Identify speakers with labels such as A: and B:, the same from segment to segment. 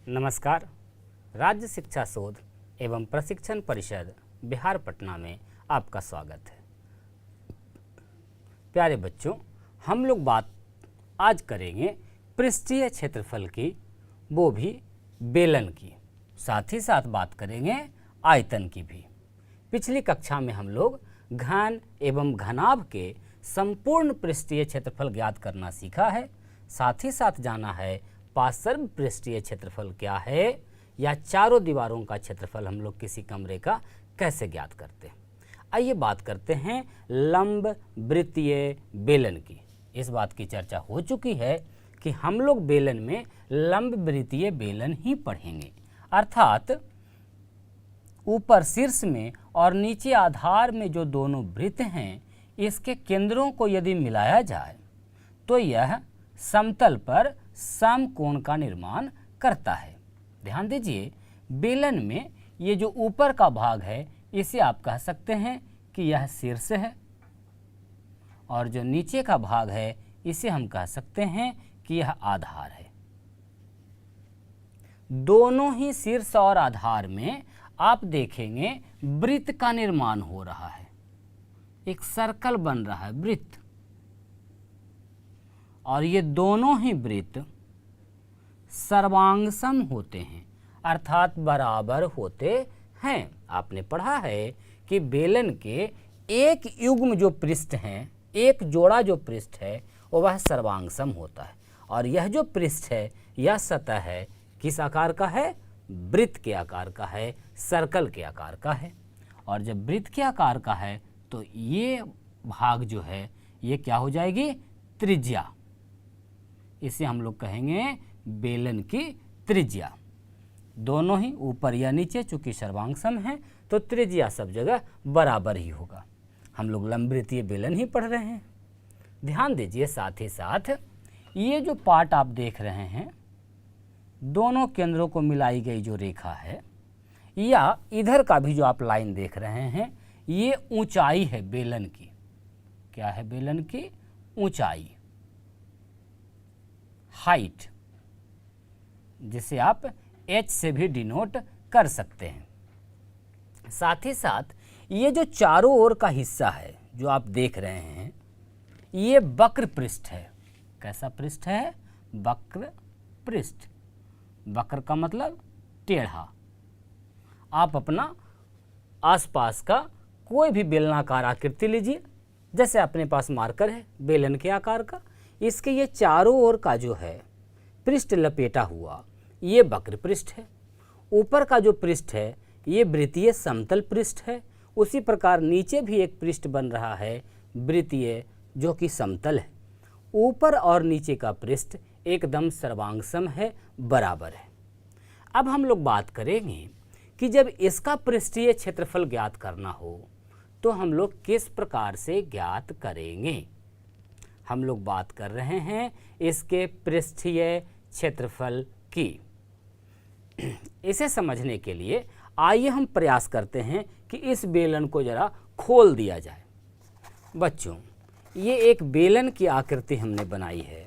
A: नमस्कार। राज्य शिक्षा शोध एवं प्रशिक्षण परिषद बिहार पटना में आपका स्वागत है। प्यारे बच्चों, हम लोग बात आज करेंगे पृष्ठीय क्षेत्रफल की, वो भी बेलन की। साथ ही साथ बात करेंगे आयतन की भी। पिछली कक्षा में हम लोग घन एवं घनाभ के संपूर्ण पृष्ठीय क्षेत्रफल ज्ञात करना सीखा है। साथ ही साथ जाना है पार्श्व पृष्ठीय क्षेत्रफल क्या है, या चारों दीवारों का क्षेत्रफल हम लोग किसी कमरे का कैसे ज्ञात करते हैं। आइए बात करते हैं लंब वृत्तीय बेलन की। इस बात की चर्चा हो चुकी है कि हम लोग बेलन में लंब वृत्तीय बेलन ही पढ़ेंगे, अर्थात ऊपर शीर्ष में और नीचे आधार में जो दोनों वृत्त हैं, इसके केंद्रों को यदि मिलाया जाए तो यह समतल पर समकोण का निर्माण करता है। ध्यान दीजिए, बेलन में ये जो ऊपर का भाग है, इसे आप कह सकते हैं कि यह शीर्ष है, और जो नीचे का भाग है, इसे हम कह सकते हैं कि यह आधार है। दोनों ही शीर्ष और आधार में आप देखेंगे वृत्त का निर्माण हो रहा है, एक सर्कल बन रहा है, वृत्त। और ये दोनों ही वृत्त सर्वांगसम होते हैं, अर्थात बराबर होते हैं। आपने पढ़ा है कि बेलन के एक युग्म जो पृष्ठ हैं, एक जोड़ा जो पृष्ठ है, वह सर्वांगसम होता है। और यह जो पृष्ठ है, यह सतह है, किस आकार का है? वृत्त के आकार का है, सर्कल के आकार का है। और जब वृत्त के आकार का है तो ये भाग जो है, ये क्या हो जाएगी? त्रिज्या। इसे हम लोग कहेंगे बेलन की त्रिज्या। दोनों ही ऊपर या नीचे चूंकि सर्वांगसम है, तो त्रिज्या सब जगह बराबर ही होगा। हम लोग लंबवृत्तीय बेलन ही पढ़ रहे हैं। ध्यान दीजिए, साथ ही साथ ये जो पार्ट आप देख रहे हैं, दोनों केंद्रों को मिलाई गई जो रेखा है, या इधर का भी जो आप लाइन देख रहे हैं, ये ऊंचाई है बेलन की। क्या है बेलन की? ऊंचाई, हाइट, जिसे आप h से भी डिनोट कर सकते हैं। साथ ही साथ ये जो चारों ओर का हिस्सा है जो आप देख रहे हैं, ये वक्र पृष्ठ है। कैसा पृष्ठ है? वक्र पृष्ठ। वक्र का मतलब टेढ़ा। आप अपना आसपास का कोई भी बेलनाकार आकृति लीजिए, जैसे अपने पास मार्कर है बेलन के आकार का, इसके ये चारों ओर का जो है पृष्ठ लपेटा हुआ, ये वक्र पृष्ठ है। ऊपर का जो पृष्ठ है, ये वृत्तीय समतल पृष्ठ है। उसी प्रकार नीचे भी एक पृष्ठ बन रहा है वृत्तीय, जो कि समतल है। ऊपर और नीचे का पृष्ठ एकदम सर्वांगसम है, बराबर है। अब हम लोग बात करेंगे कि जब इसका पृष्ठीय क्षेत्रफल ज्ञात करना हो तो हम लोग किस प्रकार से ज्ञात करेंगे। हम लोग बात कर रहे हैं इसके पृष्ठीय क्षेत्रफल की। इसे समझने के लिए आइए हम प्रयास करते हैं कि इस बेलन को जरा खोल दिया जाए। बच्चों, ये एक बेलन की आकृति हमने बनाई है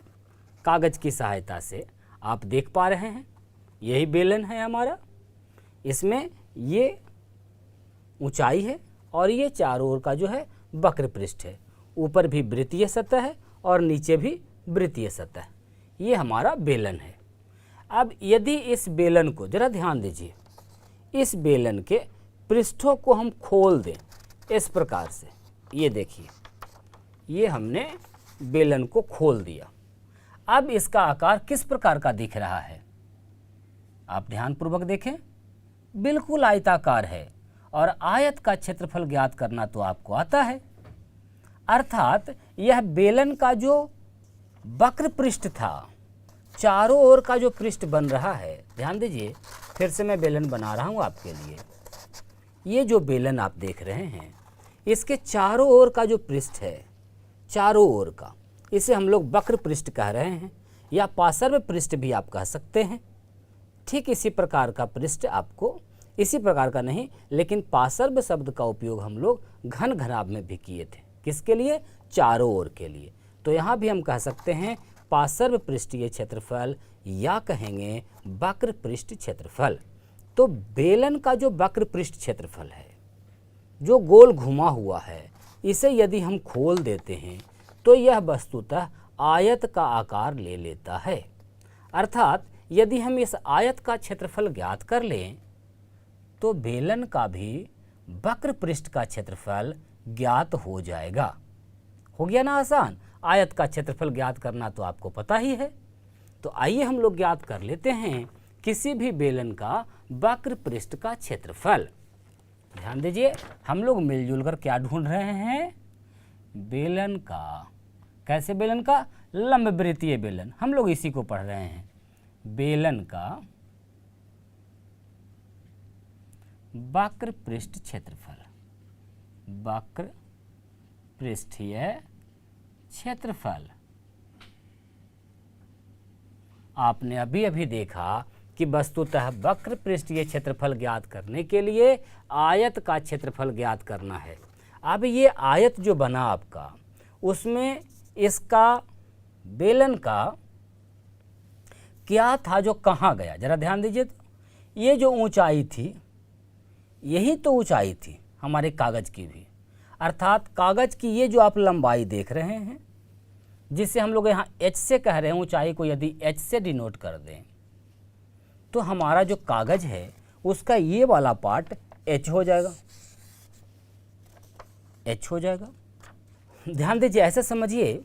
A: कागज की सहायता से। आप देख पा रहे हैं, यही बेलन है हमारा। इसमें ये ऊंचाई है और ये चारों ओर का जो है वक्र पृष्ठ है। ऊपर भी वृत्तीय सतह है और नीचे भी वृत्तीय सतह। ये हमारा बेलन है। अब यदि इस बेलन को जरा ध्यान दीजिए, इस बेलन के पृष्ठों को हम खोल दें इस प्रकार से, ये देखिए, ये हमने बेलन को खोल दिया। अब इसका आकार किस प्रकार का दिख रहा है? आप ध्यानपूर्वक देखें, बिल्कुल आयताकार है। और आयत का क्षेत्रफल ज्ञात करना तो आपको आता है, अर्थात यह बेलन का जो वक्र पृष्ठ था, चारों ओर का जो पृष्ठ बन रहा है, ध्यान दीजिए, फिर से मैं बेलन बना रहा हूं आपके लिए। ये जो बेलन आप देख रहे हैं, इसके चारों ओर का जो पृष्ठ है, चारों ओर का, इसे हम लोग वक्र पृष्ठ कह रहे हैं, या पार्श्व पृष्ठ भी आप कह सकते हैं। ठीक इसी प्रकार का पृष्ठ आपको, इसी प्रकार का नहीं, लेकिन पार्श्व शब्द का उपयोग हम लोग घन घनाभ में भी किए थे। किसके लिए? चारों ओर के लिए। तो यहाँ भी हम कह सकते हैं पार्श्व पृष्ठीय क्षेत्रफल या कहेंगे वक्र पृष्ठ क्षेत्रफल। तो बेलन का जो वक्र पृष्ठ क्षेत्रफल है, जो गोल घुमा हुआ है, इसे यदि हम खोल देते हैं तो यह वस्तुतः आयत का आकार ले लेता है। अर्थात यदि हम इस आयत का क्षेत्रफल ज्ञात कर लें तो बेलन का भी वक्र पृष्ठ का क्षेत्रफल ज्ञात हो जाएगा। हो गया ना आसान? आयत का क्षेत्रफल ज्ञात करना तो आपको पता ही है। तो आइए हम लोग ज्ञात कर लेते हैं किसी भी बेलन का वक्र पृष्ठ का क्षेत्रफल। ध्यान दीजिए, हम लोग मिलजुल कर क्या ढूंढ रहे हैं? बेलन का, कैसे बेलन का? लंबवृत्तीय बेलन, हम लोग इसी को पढ़ रहे हैं। बेलन का वक्र पृष्ठ क्षेत्रफल, वक्र पृष्ठीय क्षेत्रफल। आपने अभी अभी देखा कि वस्तुतः वक्र पृष्ठीय क्षेत्रफल ज्ञात करने के लिए आयत का क्षेत्रफल ज्ञात करना है। अब ये आयत जो बना आपका, उसमें इसका बेलन का क्या था जो कहाँ गया? जरा ध्यान दीजिए। तो ये जो ऊंचाई थी, यही तो ऊंचाई थी हमारे कागज की भी। अर्थात कागज की ये जो आप लंबाई देख रहे हैं, जिसे हम लोग यहाँ h से कह रहे हैं, ऊंचाई को यदि h से डिनोट कर दें तो हमारा जो कागज है उसका ये वाला पार्ट h हो जाएगा, h हो जाएगा। ध्यान दीजिए, ऐसे समझिए,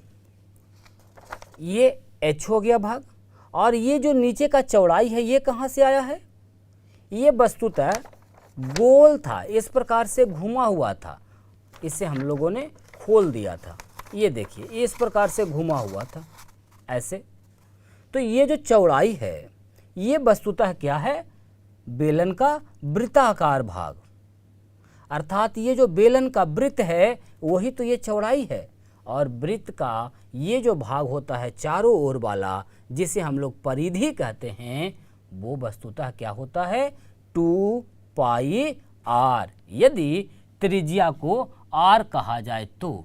A: ये h हो गया भाग, और ये जो नीचे का चौड़ाई है ये कहाँ से आया है? ये वस्तुतः गोल था, इस प्रकार से घुमा हुआ था, इसे हम लोगों ने खोल दिया था। ये देखिए, इस प्रकार से घुमा हुआ था ऐसे। तो ये जो चौड़ाई है ये वस्तुतः क्या है? बेलन का वृत्ताकार भाग। अर्थात ये जो बेलन का वृत्त है वही तो ये चौड़ाई है, और वृत्त का ये जो भाग होता है चारों ओर वाला, जिसे हम लोग परिधि कहते हैं, वो वस्तुतः क्या होता है? 2 पाई r। यदि त्रिज्या को r कहा जाए तो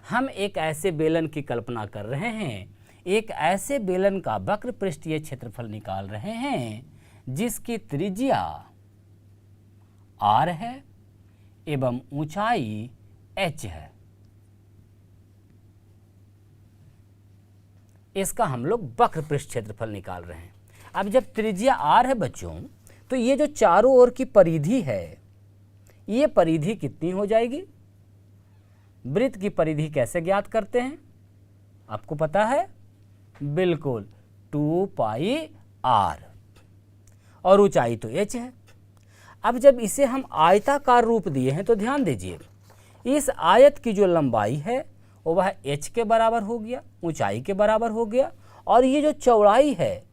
A: हम एक ऐसे बेलन की कल्पना कर रहे हैं, एक ऐसे बेलन का वक्र पृष्ठीय क्षेत्रफल निकाल रहे हैं जिसकी त्रिज्या r है एवं ऊंचाई h है। इसका हम लोग वक्र पृष्ठ क्षेत्रफल निकाल रहे हैं। अब जब त्रिज्या r है बच्चों, तो ये जो चारों ओर की परिधि है, ये परिधि कितनी हो जाएगी? वृत्त की परिधि कैसे ज्ञात करते हैं? आपको पता है? बिल्कुल, 2 पाई r, और ऊंचाई तो h है। अब जब इसे हम आयताकार रूप दिए हैं तो ध्यान दीजिए, इस आयत की जो लंबाई है वो वह h के बराबर हो गया, ऊंचाई के बराबर हो गया, और ये जो चौड़ाई है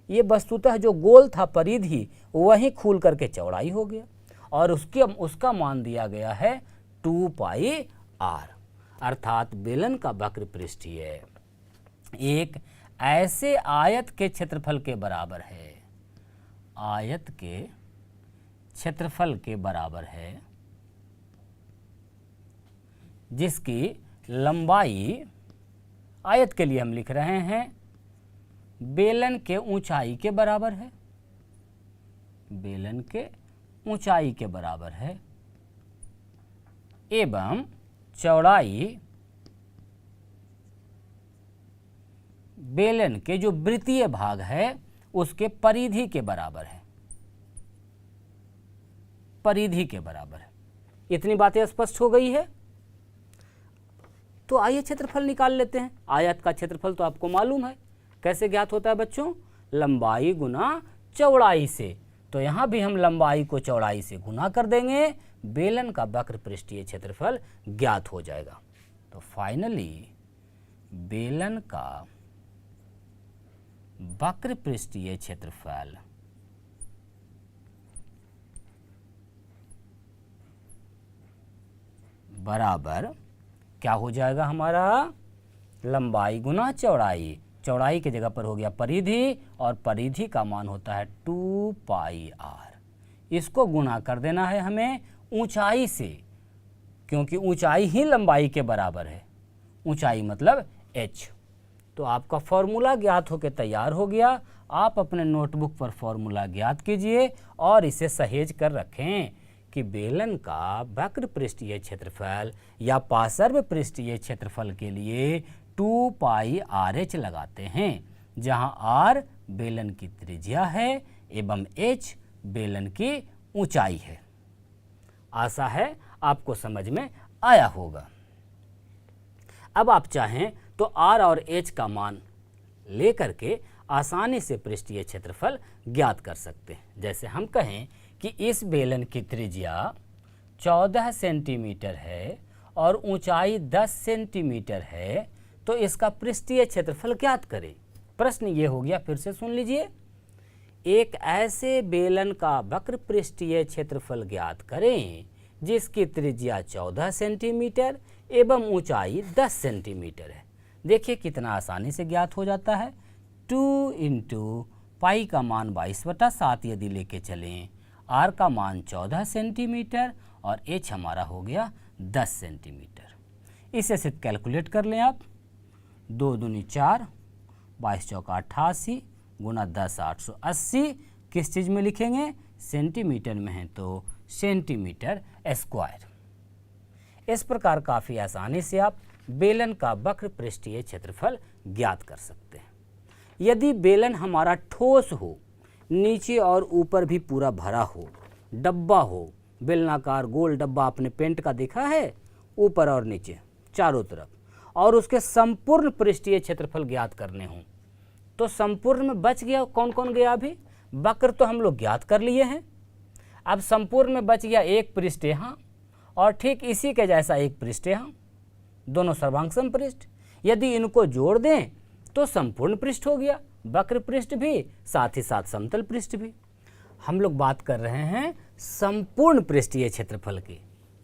A: ये वस्तुतः जो गोल था परिधि, वहीं खुल करके चौड़ाई हो गया, और उसका मान दिया गया है 2 पाई r। अर्थात बेलन का वक्र पृष्ठीय एक ऐसे आयत के क्षेत्रफल के बराबर है, आयत के क्षेत्रफल के बराबर है, जिसकी लंबाई, आयत के लिए हम लिख रहे हैं, बेलन के ऊंचाई के बराबर है, बेलन के ऊंचाई के बराबर है, एवं चौड़ाई बेलन के जो वृत्तीय भाग है उसके परिधि के बराबर है, परिधि के बराबर है। इतनी बातें स्पष्ट हो गई है। तो आइए क्षेत्रफल निकाल लेते हैं। आयत का क्षेत्रफल तो आपको मालूम है, कैसे ज्ञात होता है बच्चों? लंबाई गुना चौड़ाई से। तो यहाँ भी हम लंबाई को चौड़ाई से गुना कर देंगे, बेलन का वक्र पृष्ठीय क्षेत्रफल ज्ञात हो जाएगा। तो फाइनली बेलन का वक्र पृष्ठीय क्षेत्रफल बराबर क्या हो जाएगा हमारा? लंबाई गुना चौड़ाई, चौड़ाई की जगह पर हो गया परिधि, और परिधि का मान होता है 2 पाई r। इसको गुना कर देना है हमें ऊंचाई से, क्योंकि ऊंचाई ही लंबाई के बराबर है, ऊंचाई मतलब h। तो आपका फॉर्मूला ज्ञात होकर तैयार हो गया। आप अपने नोटबुक पर फॉर्मूला ज्ञात कीजिए और इसे सहेज कर रखें कि बेलन का वक्र पृष्ठीय क्षेत्रफल या पार्श्व पृष्ठीय क्षेत्रफल के लिए 2 पाई RH लगाते हैं, जहां R बेलन की त्रिज्या है एवं H बेलन की ऊंचाई है। आशा है आपको समझ में आया होगा। अब आप चाहें तो R और H का मान लेकर के आसानी से पृष्ठीय क्षेत्रफल ज्ञात कर सकते हैं। जैसे हम कहें कि इस बेलन की त्रिज्या 14 सेंटीमीटर है और ऊंचाई 10 सेंटीमीटर है, तो इसका पृष्ठीय क्षेत्रफल ज्ञात करें। प्रश्न ये हो गया, फिर से सुन लीजिए। एक ऐसे बेलन का वक्र पृष्ठीय क्षेत्रफल ज्ञात करें जिसकी त्रिज्या 14 सेंटीमीटर एवं ऊंचाई 10 सेंटीमीटर है। देखिए कितना आसानी से ज्ञात हो जाता है। 2 इंटू पाई का मान 22/7 यदि लेके चलें, R का मान 14 सेंटीमीटर और H हमारा हो गया 10 सेंटीमीटर। इसे सिर्फ कैलकुलेट कर लें आप। 2 दूनी 4, 22 चौका 88 गुना 10 880। किस चीज़ में लिखेंगे? सेंटीमीटर में है तो सेंटीमीटर स्क्वायर। इस प्रकार काफ़ी आसानी से आप बेलन का वक्र पृष्ठीय क्षेत्रफल ज्ञात कर सकते हैं। यदि बेलन हमारा ठोस हो, नीचे और ऊपर भी पूरा भरा हो, डब्बा हो, बेलनाकार गोल डब्बा आपने पेंट का देखा है, ऊपर और नीचे चारों तरफ, और उसके संपूर्ण पृष्ठीय क्षेत्रफल ज्ञात करने हों, तो संपूर्ण में बच गया कौन कौन गया? अभी वक्र तो हम लोग ज्ञात कर लिए हैं। अब संपूर्ण में बच गया एक पृष्ठ यहाँ और ठीक इसी के जैसा एक पृष्ठ यहाँ, दोनों सर्वांग समपृष्ठ। यदि इनको जोड़ दें तो संपूर्ण पृष्ठ हो गया, वक्र पृष्ठ भी साथ ही साथ समतल पृष्ठ भी। हम लोग बात कर रहे हैं संपूर्ण पृष्ठीय क्षेत्रफल की।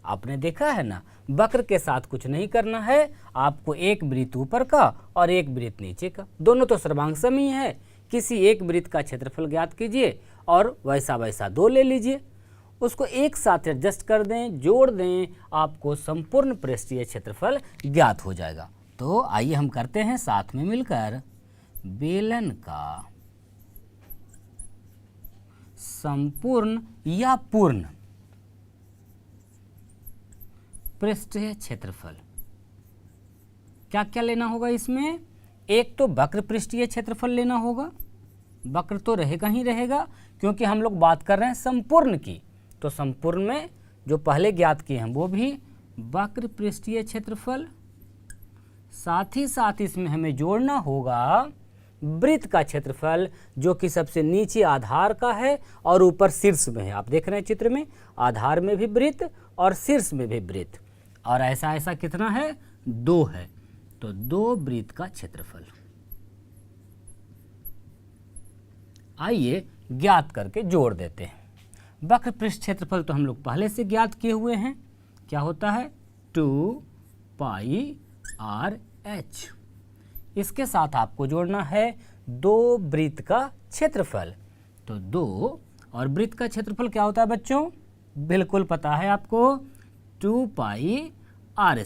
A: आपने देखा है ना, वक्र के साथ कुछ नहीं करना है, आपको एक वृत्त ऊपर का और एक वृत्त नीचे का, दोनों तो सर्वांग सम ही है। किसी एक वृत्त का क्षेत्रफल ज्ञात कीजिए और वैसा वैसा 2 ले लीजिए, उसको एक साथ एडजस्ट कर दें, जोड़ दें, आपको संपूर्ण पृष्ठीय क्षेत्रफल ज्ञात हो जाएगा। तो आइए हम करते हैं साथ में मिलकर। बेलन का संपूर्ण या पूर्ण पृष्ठीय क्षेत्रफल, क्या क्या लेना होगा इसमें? एक तो वक्र पृष्ठीय क्षेत्रफल लेना होगा, वक्र तो रहेगा ही रहेगा क्योंकि हम लोग बात कर रहे हैं संपूर्ण की, तो संपूर्ण में जो पहले ज्ञात किए हैं वो भी वक्र पृष्ठीय क्षेत्रफल। साथ ही साथ इसमें हमें जोड़ना होगा वृत्त का क्षेत्रफल, जो कि सबसे नीचे आधार का है और ऊपर शीर्ष में है। आप देख रहे हैं चित्र में, आधार में भी वृत्त और शीर्ष में भी वृत्त, और ऐसा ऐसा कितना है? 2 है, तो 2 वृत्त का क्षेत्रफल। आइए ज्ञात करके जोड़ देते हैं। वक्र पृष्ठ क्षेत्रफल तो हम लोग पहले से ज्ञात किए हुए हैं, क्या होता है? 2 पाई RH। इसके साथ आपको जोड़ना है 2 वृत्त का क्षेत्रफल, तो 2 और वृत्त का क्षेत्रफल क्या होता है बच्चों? बिल्कुल पता है आपको, 2 पाई R²।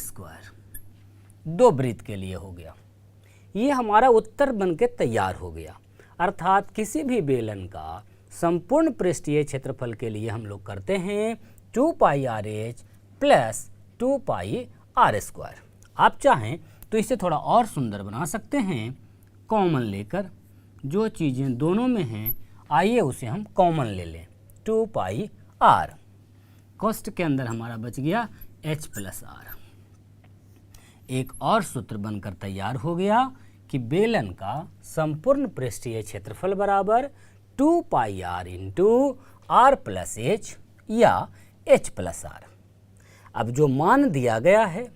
A: 2 वृत्त के लिए हो गया। ये हमारा उत्तर बन के तैयार हो गया। अर्थात किसी भी बेलन का संपूर्ण पृष्ठीय क्षेत्रफल के लिए हम लोग करते हैं 2 पाई RH प्लस 2 पाई R²। आप चाहें तो इसे थोड़ा और सुंदर बना सकते हैं, कॉमन लेकर। जो चीज़ें दोनों में हैं, आइए उसे हम कॉमन ले लें, 2 पाई R। कॉस्ट के अंदर हमारा बच गया H प्लस R। एक और सूत्र बनकर तैयार हो गया कि बेलन का संपूर्ण पृष्ठीय क्षेत्रफल बराबर 2 पाई R into R plus H या H प्लस R। अब जो मान दिया गया है,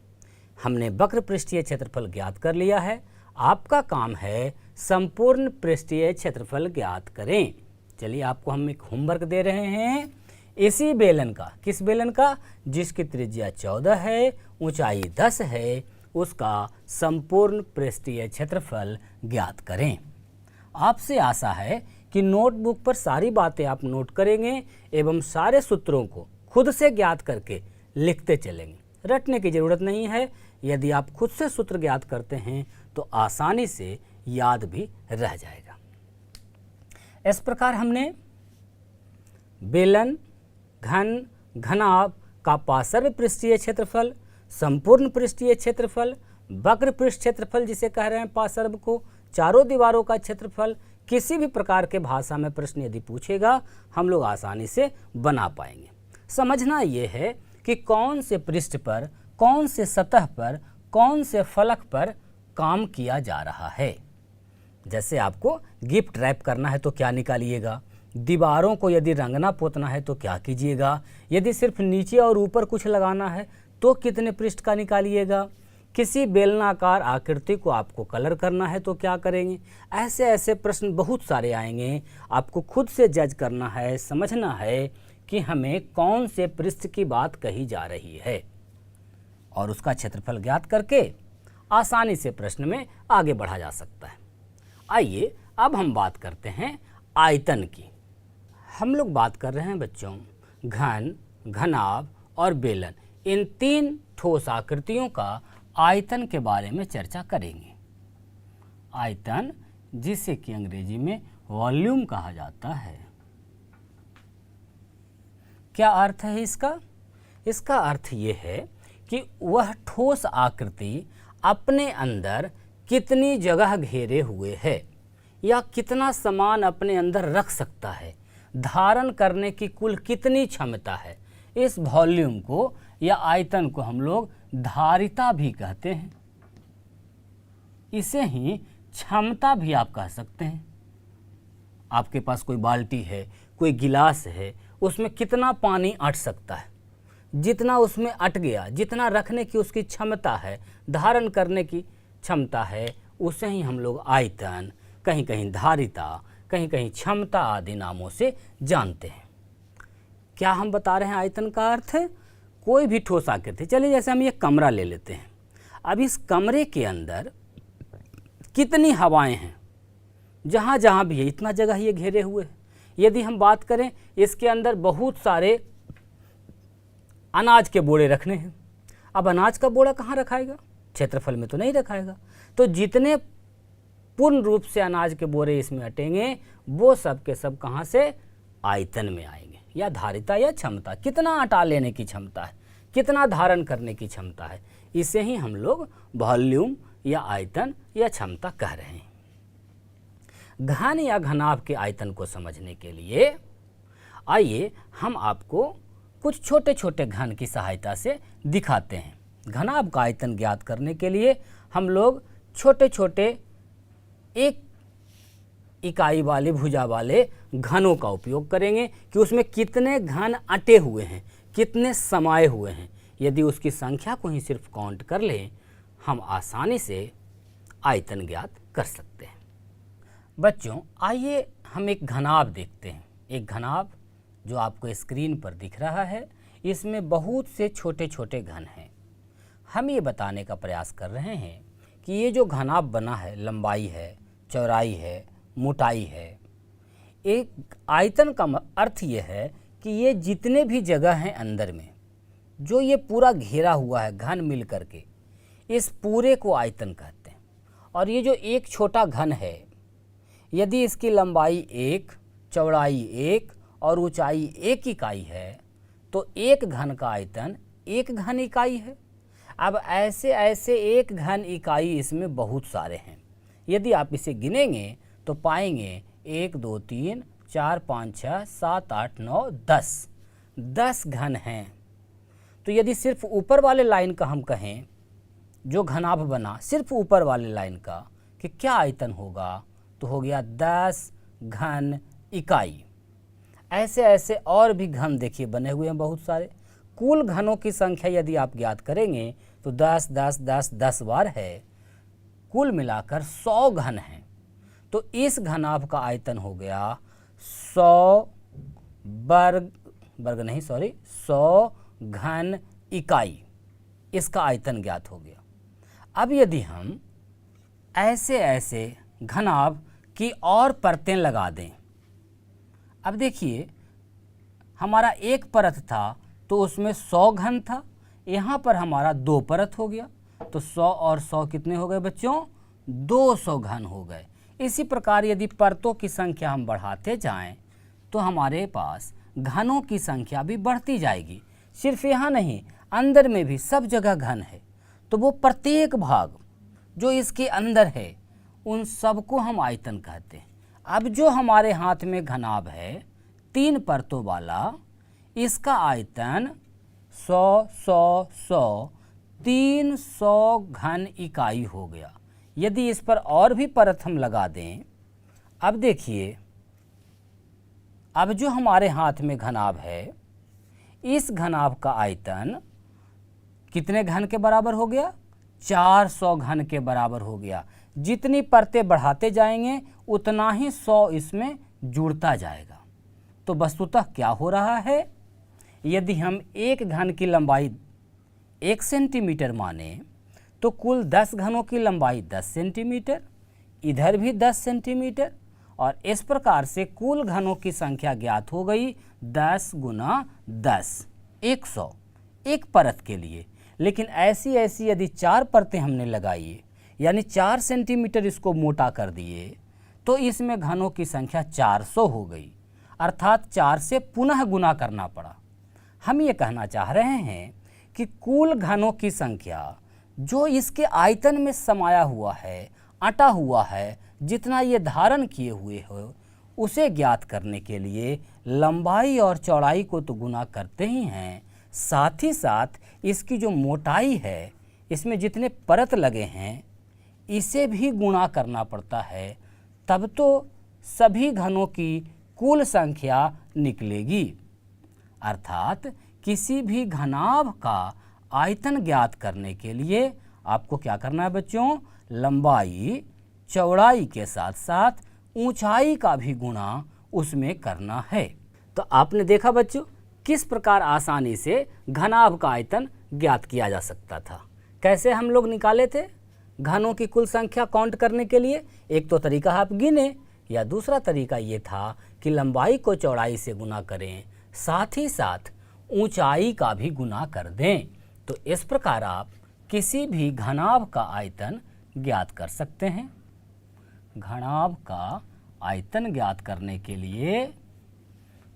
A: हमने वक्र पृष्ठीय क्षेत्रफल ज्ञात कर लिया है। आपका काम है संपूर्ण पृष्ठीय क्षेत्रफल ज्ञात करें। चलिए आपको हम एक होमवर्क दे रहे हैं। इसी बेलन का, किस बेलन का? जिसकी त्रिज्या 14 है, ऊंचाई 10 है, उसका संपूर्ण पृष्ठीय क्षेत्रफल ज्ञात करें। आपसे आशा है कि नोटबुक पर सारी बातें आप नोट करेंगे एवं सारे सूत्रों को खुद से ज्ञात करके लिखते चलेंगे। रटने की ज़रूरत नहीं है। यदि आप खुद से सूत्र ज्ञात करते हैं तो आसानी से याद भी रह जाएगा। इस प्रकार हमने बेलन, घन, घनाभ का पार्श्व पृष्ठीय क्षेत्रफल, संपूर्ण पृष्ठीय क्षेत्रफल, वक्र पृष्ठ क्षेत्रफल जिसे कह रहे हैं पार्श्व को, चारों दीवारों का क्षेत्रफल, किसी भी प्रकार के भाषा में प्रश्न यदि पूछेगा हम लोग आसानी से बना पाएंगे। समझना ये है कि कौन से पृष्ठ पर, कौन से सतह पर, कौन से फलक पर काम किया जा रहा है। जैसे आपको गिफ्ट रैप करना है तो क्या निकालिएगा, दीवारों को यदि रंगना पोतना है तो क्या कीजिएगा, यदि सिर्फ नीचे और ऊपर कुछ लगाना है तो कितने पृष्ठ का निकालिएगा, किसी बेलनाकार आकृति को आपको कलर करना है तो क्या करेंगे। ऐसे ऐसे प्रश्न बहुत सारे आएंगे। आपको खुद से जज करना है, समझना है कि हमें कौन से पृष्ठ की बात कही जा रही है और उसका क्षेत्रफल ज्ञात करके आसानी से प्रश्न में आगे बढ़ा जा सकता है। आइए अब हम बात करते हैं आयतन की। हम लोग बात कर रहे हैं बच्चों घन, घनाभ और बेलन, इन तीन ठोस आकृतियों का आयतन के बारे में चर्चा करेंगे। आयतन जिसे कि अंग्रेजी में वॉल्यूम कहा जाता है। क्या अर्थ है इसका? इसका अर्थ ये है कि वह ठोस आकृति अपने अंदर कितनी जगह घेरे हुए है या कितना सामान अपने अंदर रख सकता है, धारण करने की कुल कितनी क्षमता है। इस वॉल्यूम को या आयतन को हम लोग धारिता भी कहते हैं। इसे ही क्षमता भी आप कह सकते हैं। आपके पास कोई बाल्टी है, कोई गिलास है, उसमें कितना पानी अट सकता है, जितना उसमें अट गया, जितना रखने की उसकी क्षमता है, धारण करने की क्षमता है, उसे ही हम लोग आयतन, कहीं कहीं धारिता, कहीं कहीं क्षमता आदि नामों से जानते हैं। क्या हम बता रहे हैं आयतन का अर्थ है? कोई भी ठोस आकृति। चलिए जैसे हम ये कमरा ले लेते हैं। अब इस कमरे के अंदर कितनी हवाएं हैं, जहाँ जहाँ भी है इतना जगह ये घेरे हुए है। यदि हम बात करें इसके अंदर बहुत सारे अनाज के बोरे रखने हैं। अब अनाज का बोरा कहाँ रखाएगा? क्षेत्रफल में तो नहीं रखाएगा। तो जितने पूर्ण रूप से अनाज के बोरे इसमें अटेंगे वो सब के सब कहाँ से? आयतन में आएंगे, या धारिता या क्षमता, कितना अटा लेने की क्षमता है, कितना धारण करने की क्षमता है। इसे ही हम लोग वॉल्यूम या आयतन या क्षमता कह रहे हैं। घन या घनाभ के आयतन को समझने के लिए आइए हम आपको कुछ छोटे छोटे घन की सहायता से दिखाते हैं। घनाभ का आयतन ज्ञात करने के लिए हम लोग छोटे छोटे एक इकाई वाले भुजा वाले घनों का उपयोग करेंगे कि उसमें कितने घन अटे हुए हैं, कितने समाये हुए हैं। यदि उसकी संख्या को ही सिर्फ काउंट कर लें हम आसानी से आयतन ज्ञात कर सकते हैं। बच्चों आइए हम एक घनाभ देखते हैं। एक घनाभ जो आपको स्क्रीन पर दिख रहा है, इसमें बहुत से छोटे छोटे घन हैं। हम ये बताने का प्रयास कर रहे हैं कि ये जो घनाभ बना है, लंबाई है, चौड़ाई है, मोटाई है। एक आयतन का अर्थ ये है कि ये जितने भी जगह हैं अंदर में, जो ये पूरा घेरा हुआ है घन मिल करके, इस पूरे को आयतन कहते हैं। और ये जो एक छोटा घन है, यदि इसकी लंबाई 1, चौड़ाई 1 और ऊंचाई 1 इकाई है तो एक घन का आयतन 1 घन इकाई है। अब ऐसे ऐसे 1 घन इकाई इसमें बहुत सारे हैं। यदि आप इसे गिनेंगे तो पाएंगे 1 2 3 4 5 6 7 8 9 10 घन हैं। तो यदि सिर्फ ऊपर वाले लाइन का हम कहें, जो घनाभ बना सिर्फ ऊपर वाले लाइन का, कि क्या आयतन होगा, तो हो गया 10 घन इकाई। ऐसे ऐसे और भी घन देखिए बने हुए हैं बहुत सारे। कुल घनों की संख्या यदि आप ज्ञात करेंगे तो 10 10 10 10 बार है। कुल मिलाकर 100 घन हैं। तो इस घनाभ का आयतन हो गया 100 घन इकाई। इसका आयतन ज्ञात हो गया। अब यदि हम ऐसे ऐसे घनाभ की और परतें लगा दें, अब देखिए हमारा एक परत था तो उसमें 100 घन था, यहाँ पर हमारा 2 परत हो गया, तो 100 और 100 कितने हो गए बच्चों? 200 घन हो गए। इसी प्रकार यदि परतों की संख्या हम बढ़ाते जाएं तो हमारे पास घनों की संख्या भी बढ़ती जाएगी। सिर्फ यहाँ नहीं, अंदर में भी सब जगह घन है, तो वो प्रत्येक भाग जो इसके अंदर है उन सबको हम आयतन कहते हैं। अब जो हमारे हाथ में घनाभ है 3 परतों वाला, इसका आयतन 100 300 घन इकाई हो गया। यदि इस पर और भी परत हम लगा दें, अब देखिए, अब जो हमारे हाथ में घनाभ है, इस घनाभ का आयतन कितने घन के बराबर हो गया? 400 घन के बराबर हो गया। जितनी परतें बढ़ाते जाएंगे उतना ही 100 इसमें जुड़ता जाएगा। तो वस्तुतः क्या हो रहा है, यदि हम एक घन की लंबाई 1 सेंटीमीटर माने तो कुल 10 घनों की लंबाई 10 सेंटीमीटर, इधर भी 10 सेंटीमीटर, और इस प्रकार से कुल घनों की संख्या ज्ञात हो गई 10 गुना 10, 100 एक परत के लिए। लेकिन ऐसी यदि 4 परतें हमने लगाई, यानी 4 सेंटीमीटर इसको मोटा कर दिए, तो इसमें घनों की संख्या 400 हो गई, अर्थात 4 से पुनः गुना करना पड़ा। हम ये कहना चाह रहे हैं कि कुल घनों की संख्या जो इसके आयतन में समाया हुआ है, अटा हुआ है, जितना ये धारण किए हुए हो, उसे ज्ञात करने के लिए लंबाई और चौड़ाई को तो गुना करते ही हैं, साथ ही साथ इसकी जो मोटाई है, इसमें जितने परत लगे हैं, इसे भी गुणा करना पड़ता है, तब तो सभी घनों की कुल संख्या निकलेगी। अर्थात किसी भी घनाभ का आयतन ज्ञात करने के लिए आपको क्या करना है बच्चों? लंबाई चौड़ाई के साथ साथ ऊंचाई का भी गुणा उसमें करना है। तो आपने देखा बच्चों किस प्रकार आसानी से घनाभ का आयतन ज्ञात किया जा सकता था। कैसे हम लोग निकाले थे घनों की कुल संख्या काउंट करने के लिए? एक तो तरीका आप गिने, या दूसरा तरीका ये था कि लंबाई को चौड़ाई से गुना करें, साथ ही साथ ऊंचाई का भी गुना कर दें। तो इस प्रकार आप किसी भी घनाभ का आयतन ज्ञात कर सकते हैं। घनाभ का आयतन ज्ञात करने के लिए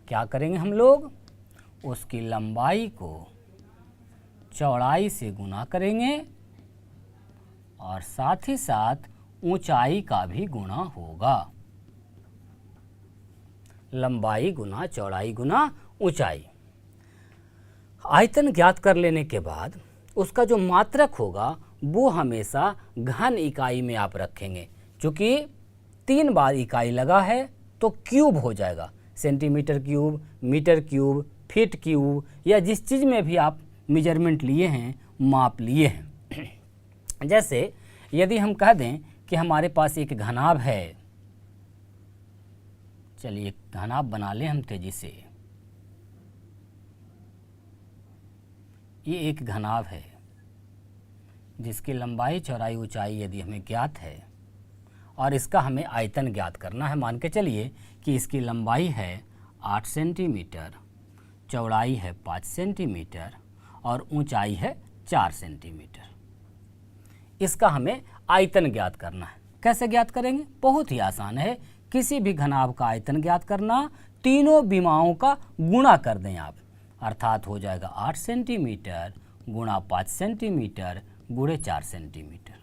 A: क्या करेंगे हम लोग? उसकी लंबाई को चौड़ाई से गुना करेंगे और साथ ही साथ ऊंचाई का भी गुना होगा। लंबाई गुना चौड़ाई गुना ऊंचाई। आयतन ज्ञात कर लेने के बाद उसका जो मात्रक होगा वो हमेशा घन इकाई में आप रखेंगे। चूँकि 3 बार इकाई लगा है तो क्यूब हो जाएगा, centimetre cube, metre cube, feet cube, या जिस चीज़ में भी आप मेजरमेंट लिए हैं, माप लिए हैं। जैसे यदि हम कह दें कि हमारे पास एक घनाभ है, चलिए घनाभ बना लें हम तेजी से। ये एक घनाभ है जिसकी लंबाई चौड़ाई ऊंचाई यदि हमें ज्ञात है और इसका हमें आयतन ज्ञात करना है। मान के चलिए कि इसकी लंबाई है 8 सेंटीमीटर, चौड़ाई है 5 सेंटीमीटर और ऊंचाई है 4 सेंटीमीटर। इसका हमें आयतन ज्ञात करना है। कैसे ज्ञात करेंगे? बहुत ही आसान है। किसी भी घनाभ का आयतन ज्ञात करना, तीनों विमाओं का गुणा कर दें आप, अर्थात हो जाएगा 8 सेंटीमीटर गुणा 5 सेंटीमीटर गुणे 4 सेंटीमीटर।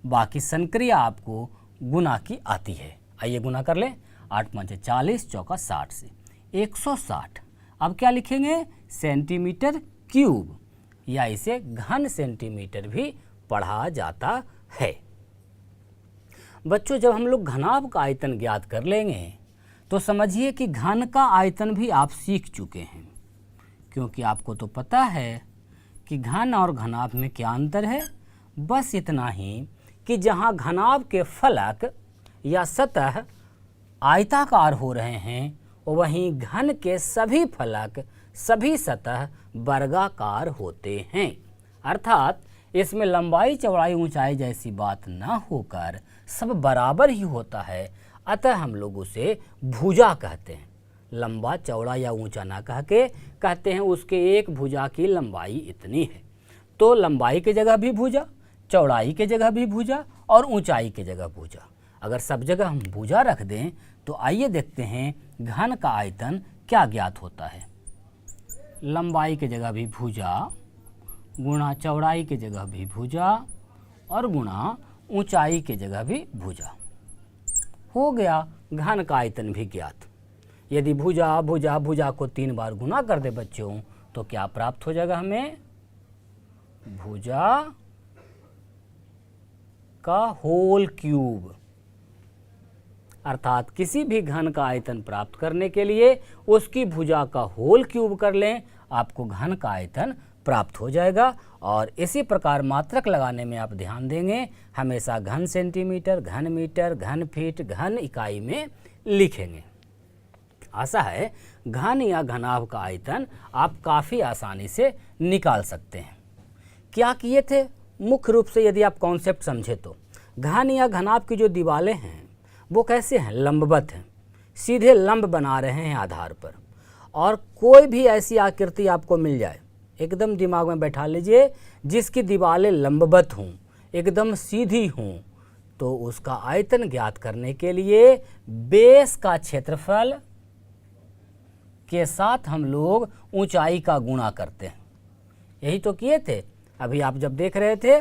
A: बाकी संक्रिया आपको गुना की आती है। आइए गुना कर लें। 8 5 40, चौका 60 से 160। अब क्या लिखेंगे? सेंटीमीटर क्यूब, या इसे घन सेंटीमीटर भी पढ़ा जाता है। बच्चों जब हम लोग घनाभ का आयतन ज्ञात कर लेंगे तो समझिए कि घन का आयतन भी आप सीख चुके हैं, क्योंकि आपको तो पता है कि घन और घनाभ में क्या अंतर है। बस इतना ही कि जहाँ घनाभ के फलक या सतह आयताकार हो रहे हैं, वहीं घन के सभी फलक, सभी सतह वर्गाकार होते हैं। अर्थात इसमें लंबाई चौड़ाई ऊंचाई जैसी बात ना होकर सब बराबर ही होता है, अतः हम लोग उसे भुजा कहते हैं। लंबा चौड़ा या ऊंचा ना कह के कहते हैं उसके एक भुजा की लंबाई इतनी है। तो लंबाई की जगह भी भुजा, चौड़ाई की जगह भी भुजा और ऊंचाई की जगह भुजा। अगर सब जगह हम भुजा रख दें तो आइए देखते हैं घन का आयतन क्या ज्ञात होता है। लंबाई की जगह भी भुजा, गुणा चौड़ाई की जगह भी भुजा और गुणा ऊंचाई की जगह भी भुजा। हो गया घन का आयतन भी ज्ञात। यदि भुजा भुजा भुजा को 3 बार गुना कर दे बच्चों तो क्या प्राप्त हो जाएगा हमें? भुजा का होल क्यूब। अर्थात किसी भी घन का आयतन प्राप्त करने के लिए उसकी भुजा का होल क्यूब कर लें, आपको घन का आयतन प्राप्त हो जाएगा। और इसी प्रकार मात्रक लगाने में आप ध्यान देंगे, हमेशा घन सेंटीमीटर, घन मीटर, घन फीट, घन इकाई में लिखेंगे। आशा है घन या घनाभ का आयतन आप काफ़ी आसानी से निकाल सकते हैं। क्या किए थे? मुख्य रूप से यदि आप कॉन्सेप्ट समझे तो घन या घनाभ की जो दीवारें हैं वो कैसे हैं? लंबवत हैं, सीधे लंब बना रहे हैं आधार पर। और कोई भी ऐसी आकृति आपको मिल जाए, एकदम दिमाग में बैठा लीजिए, जिसकी दीवारें लंबवत हों, एकदम सीधी हों, तो उसका आयतन ज्ञात करने के लिए बेस का क्षेत्रफल के साथ हम लोग ऊंचाई का गुणा करते हैं। यही तो किए थे। अभी आप जब देख रहे थे,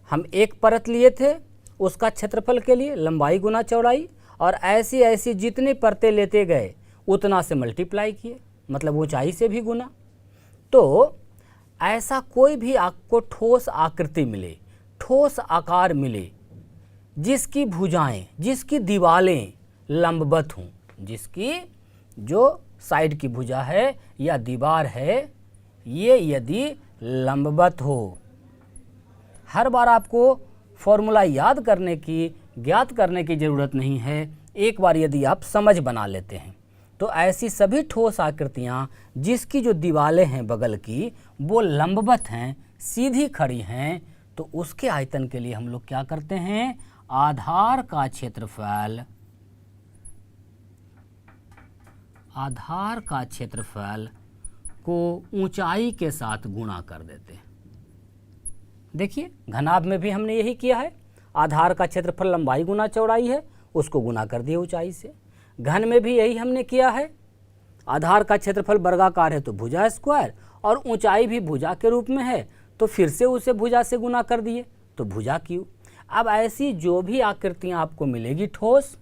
A: हम एक परत लिए थे उसका क्षेत्रफल के लिए, लंबाई गुना चौड़ाई, और ऐसी ऐसी जितनी परतें लेते गए उतना से मल्टीप्लाई किए, मतलब ऊंचाई से भी गुना। तो ऐसा कोई भी आपको ठोस आकृति मिले, ठोस आकार मिले, जिसकी भुजाएं, जिसकी दीवारें लंबवत हों, जिसकी जो साइड की भुजा है या दीवार है ये यदि लंबवत हो। हर बार आपको फॉर्मूला याद करने की, ज्ञात करने की ज़रूरत नहीं है। एक बार यदि आप समझ बना लेते हैं तो ऐसी सभी ठोस आकृतियाँ जिसकी जो दीवारें हैं बगल की वो लंबवत हैं, सीधी खड़ी हैं, तो उसके आयतन के लिए हम लोग क्या करते हैं? आधार का क्षेत्रफल को ऊंचाई के साथ गुणा कर देते हैं। देखिए घनाभ में भी हमने यही किया है। आधार का क्षेत्रफल लंबाई गुना चौड़ाई है, उसको गुना कर दिए ऊंचाई से। घन में भी यही हमने किया है। आधार का क्षेत्रफल वर्गाकार है तो भुजा स्क्वायर, और ऊंचाई भी भुजा के रूप में है तो फिर से उसे भुजा से गुना कर दिए तो भुजा क्यूब। अब ऐसी जो भी आकृतियाँ आपको मिलेगी ठोस,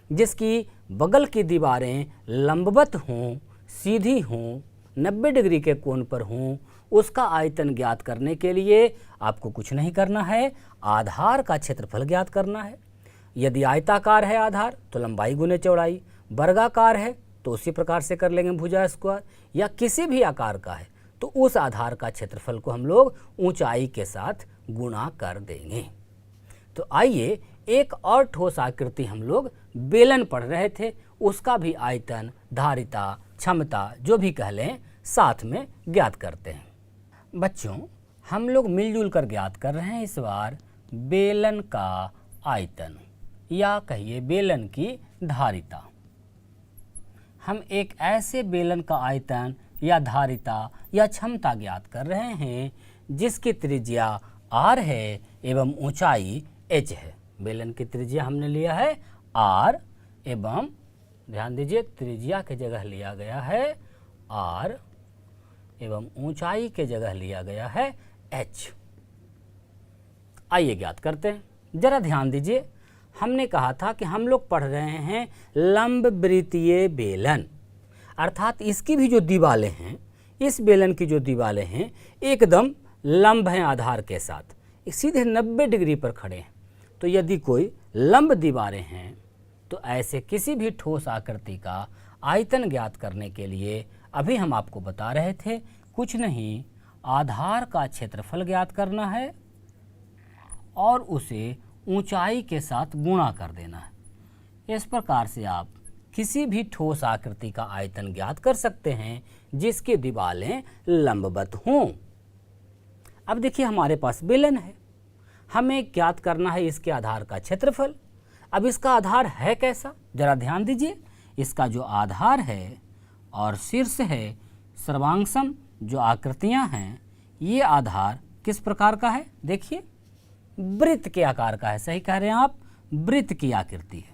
A: जिसकी बगल की दीवारें लंबवत हों, सीधी हों, 90 डिग्री के कोण पर हों, उसका आयतन ज्ञात करने के लिए आपको कुछ नहीं करना है, आधार का क्षेत्रफल ज्ञात करना है। यदि आयताकार है आधार तो लंबाई गुने चौड़ाई, वर्गाकार है तो उसी प्रकार से कर लेंगे भुजा स्क्वायर, या किसी भी आकार का है तो उस आधार का क्षेत्रफल को हम लोग ऊंचाई के साथ गुणा कर देंगे। तो आइए एक और ठोस आकृति हम लोग बेलन पढ़ रहे थे, उसका भी आयतन, धारिता, क्षमता जो भी कह लें साथ में ज्ञात करते हैं। बच्चों हम लोग मिलजुल कर ज्ञात कर रहे हैं इस बार बेलन का आयतन, या कहिए बेलन की धारिता। हम एक ऐसे बेलन का आयतन या धारिता या क्षमता ज्ञात कर रहे हैं जिसकी त्रिज्या r है एवं ऊंचाई h है। बेलन की त्रिज्या हमने लिया है r एवं ध्यान दीजिए त्रिज्या की जगह लिया गया है r एवं ऊंचाई के जगह लिया गया है h। आइए ज्ञात करते हैं। जरा ध्यान दीजिए, हमने कहा था कि हम लोग पढ़ रहे हैं लंब वृत्तीय बेलन, अर्थात इसकी भी जो दीवारें हैं, इस बेलन की जो दीवारें हैं एकदम लंब हैं आधार के साथ, सीधे 90 डिग्री पर खड़े हैं। तो यदि कोई लंब दीवारें हैं तो ऐसे किसी भी ठोस आकृति का आयतन ज्ञात करने के लिए अभी हम आपको बता रहे थे, कुछ नहीं, आधार का क्षेत्रफल ज्ञात करना है और उसे ऊंचाई के साथ गुणा कर देना है। इस प्रकार से आप किसी भी ठोस आकृति का आयतन ज्ञात कर सकते हैं जिसकी दीवारें लंबवत हों। अब देखिए हमारे पास बेलन है, हमें ज्ञात करना है इसके आधार का क्षेत्रफल। अब इसका आधार है कैसा, जरा ध्यान दीजिए। इसका जो आधार है और शीर्ष है, सर्वांगसम जो आकृतियां हैं, ये आधार किस प्रकार का है? देखिए वृत्त के आकार का है। सही कह रहे हैं आप, वृत्त की आकृति है।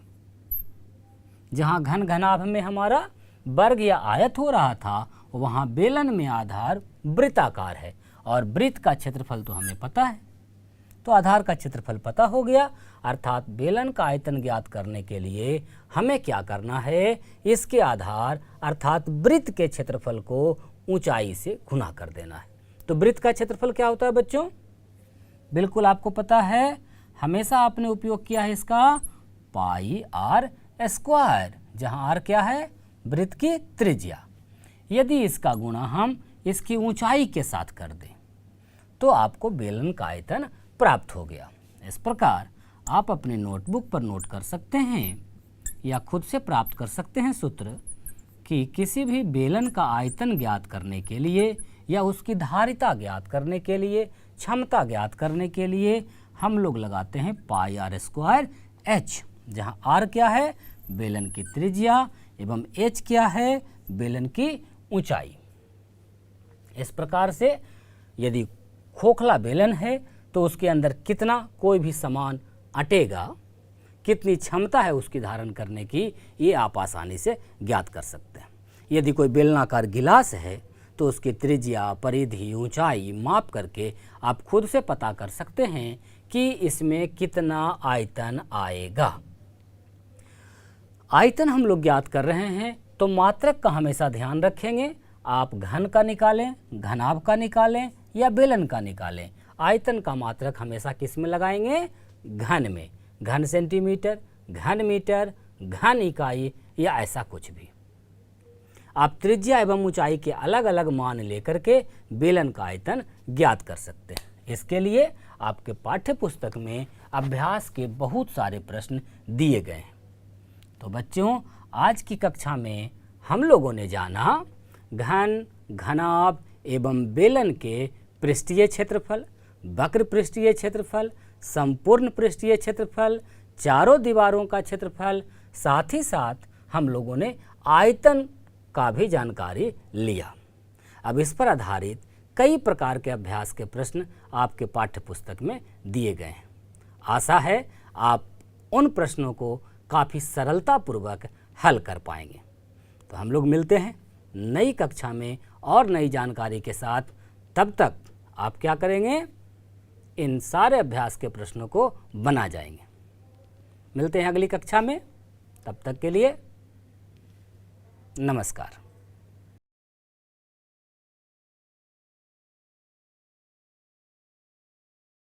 A: जहाँ घन घनाभ में हमारा वर्ग या आयत हो रहा था, वहाँ बेलन में आधार वृत्ताकार है, और वृत्त का क्षेत्रफल तो हमें पता है। तो आधार का क्षेत्रफल पता हो गया, अर्थात बेलन का आयतन ज्ञात करने के लिए हमें क्या करना है, इसके आधार अर्थात वृत्त के क्षेत्रफल को ऊंचाई से गुना कर देना है। तो वृत्त का क्षेत्रफल क्या होता है बच्चों? बिल्कुल आपको पता है, हमेशा आपने उपयोग किया है इसका पाई आर स्क्वायर, जहाँ आर क्या है, वृत्त की त्रिज्या। यदि इसका गुणा हम इसकी ऊंचाई के साथ कर दें तो आपको बेलन का आयतन प्राप्त हो गया। इस प्रकार आप अपने नोटबुक पर नोट कर सकते हैं या खुद से प्राप्त कर सकते हैं सूत्र कि किसी भी बेलन का आयतन ज्ञात करने के लिए या उसकी धारिता ज्ञात करने के लिए, क्षमता ज्ञात करने के लिए हम लोग लगाते हैं पाई आर स्क्वायर एच, जहाँ आर क्या है, बेलन की त्रिज्या, एवं एच क्या है, बेलन की ऊंचाई। इस प्रकार से यदि खोखला बेलन है तो उसके अंदर कितना कोई भी सामान अटेगा, कितनी क्षमता है उसकी धारण करने की, ये आप आसानी से ज्ञात कर सकते हैं। यदि कोई बेलनाकार गिलास है तो उसकी त्रिज्या, परिधि, ऊंचाई माप करके आप खुद से पता कर सकते हैं कि इसमें कितना आयतन आएगा। आयतन हम लोग ज्ञात कर रहे हैं तो मात्रक का हमेशा ध्यान रखेंगे। आप घन का निकालें, घनाभ का निकालें या बेलन का निकालें, आयतन का मात्रक हमेशा किस में लगाएंगे, घन में। घन सेंटीमीटर, घन मीटर, घन इकाई या ऐसा कुछ भी। आप त्रिज्या एवं ऊंचाई के अलग अलग मान लेकर के बेलन का आयतन ज्ञात कर सकते हैं। इसके लिए आपके पाठ्य पुस्तक में अभ्यास के बहुत सारे प्रश्न दिए गए हैं। तो बच्चों, आज की कक्षा में हम लोगों ने जाना घन, घनाभ एवं बेलन के पृष्ठीय क्षेत्रफल, वक्र पृष्ठीय क्षेत्रफल, संपूर्ण पृष्ठीय क्षेत्रफल, चारों दीवारों का क्षेत्रफल, साथ ही साथ हम लोगों ने आयतन का भी जानकारी लिया। अब इस पर आधारित कई प्रकार के अभ्यास के प्रश्न आपके पाठ्य पुस्तक में दिए गए हैं। आशा है आप उन प्रश्नों को काफ़ी सरलतापूर्वक हल कर पाएंगे। तो हम लोग मिलते हैं नई कक्षा में और नई जानकारी के साथ। तब तक आप क्या करेंगे, इन सारे अभ्यास के प्रश्नों को बना जाएंगे। मिलते हैं अगली कक्षा में, तब तक के लिए नमस्कार।